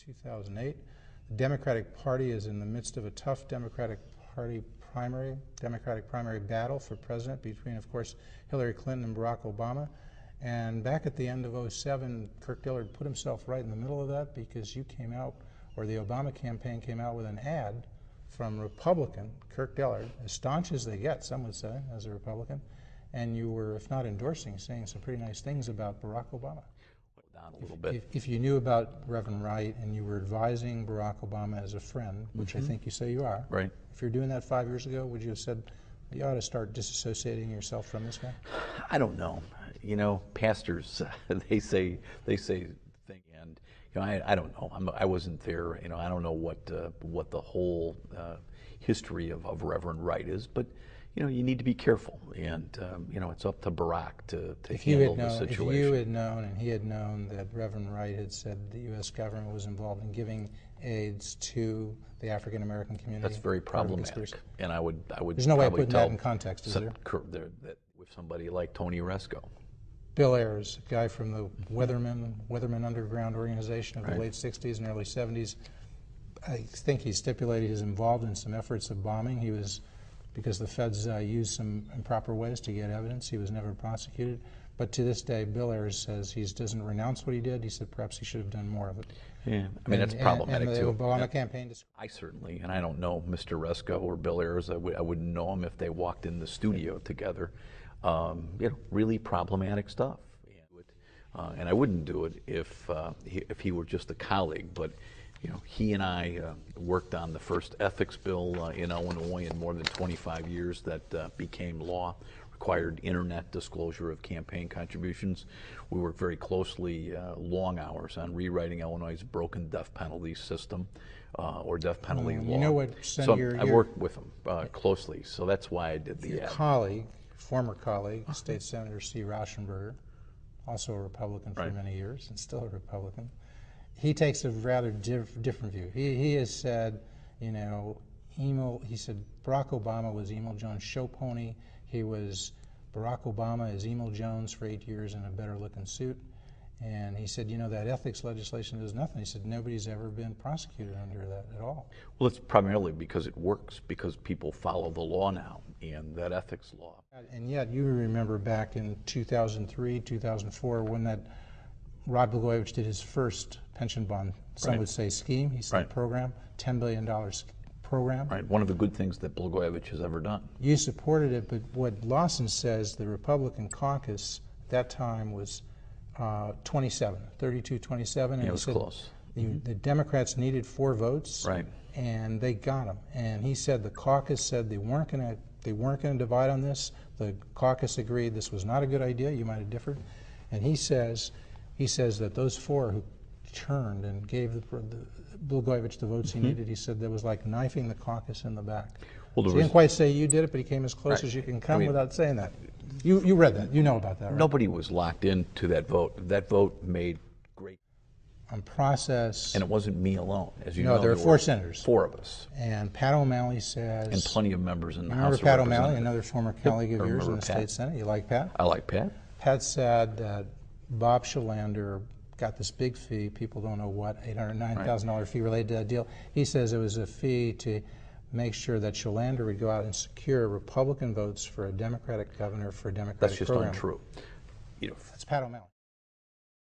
2008. The Democratic Party is in the midst of a tough Democratic primary battle for president between, of course, Hillary Clinton and Barack Obama. And back at the end of '07, Kirk Dillard put himself right in the middle of that because you came out, or the Obama campaign came out with an ad from Republican Kirk Dillard, as staunch as they get, some would say, as a Republican, and you were, if not endorsing, saying some pretty nice things about Barack Obama. Down a little bit. If you knew about Reverend Wright and you were advising Barack Obama as a friend, which I think you say you are, right? If you're doing that 5 years ago, would you have said you ought to start disassociating yourself from this guy? I don't know. You know, pastors, they say things, and you know, I don't know. I wasn't there. You know, I don't know what the whole history of Reverend Wright is, but you know, you need to be careful, and you know, it's up to Barack to handle the situation. If you had known and he had known that Reverend Wright had said the U.S. government was involved in giving aids to the African American community, that's very problematic. And I would. There's no way of putting that in context, is there? That with somebody like Tony Resco. Bill Ayers, a guy from the Weatherman Underground organization of the late '60s and early '70s. I think he stipulated he was involved in some efforts of bombing. He was, because the feds used some improper ways to get evidence, he was never prosecuted. But to this day, Bill Ayers says he doesn't renounce what he did. He said perhaps he should have done more of it. Yeah, I mean, that's problematic and the too. Obama campaign. I certainly, and I don't know Mr. Resco or Bill Ayers. I wouldn't know him if they walked in the studio together. You know, really problematic stuff. And I wouldn't do it if he were just a colleague. But you know, he and I worked on the first ethics bill in Illinois in more than 25 years that became law, required internet disclosure of campaign contributions. We worked very closely, long hours, on rewriting Illinois' broken death penalty system, or death penalty law. You know what, so I worked with him closely, so that's why I did the ad. Colleague, former colleague, State Senator C. Rauschenberger, also a Republican for many years and still a Republican, he takes a rather different view. He has said, you know, he said Barack Obama was Emil Jones' show pony. Barack Obama is Emil Jones for 8 years in a better looking suit. And he said, you know, that ethics legislation does nothing. He said nobody's ever been prosecuted under that at all. Well, it's primarily because it works, because people follow the law now, and that ethics law. And yet you remember back in 2003, 2004, when that Rod Blagojevich did his first pension bond, some would say scheme, he said program, $10 billion program. Right, one of the good things that Blagojevich has ever done. You supported it, but what Lawson says, the Republican caucus at that time was 32-27. And it was close. The Democrats needed 4 votes, and they got them. And he said the caucus said they weren't going to divide on this. The caucus agreed this was not a good idea. You might have differed. And he says that those 4 who turned and gave Blagojevich the votes he needed, he said that was like knifing the caucus in the back. Well, so he didn't quite say you did it, but he came as close as you can come without saying that. You read that. You know about that, right? Nobody was locked into that vote. That vote made great on process. And it wasn't me alone, as you know. No, there were 4 senators. 4 of us. And Pat O'Malley says. And plenty of members in the House of Remember Pat Representatives. O'Malley, another former colleague of yours in the State Senate? You like Pat? I like Pat. Pat said that Bob Shalander got this big fee, people don't know what, $809,000 fee related to that deal. He says it was a fee to make sure that Shalander would go out and secure Republican votes for a Democratic governor for a Democratic program. That's just untrue. That's Pat O'Malley.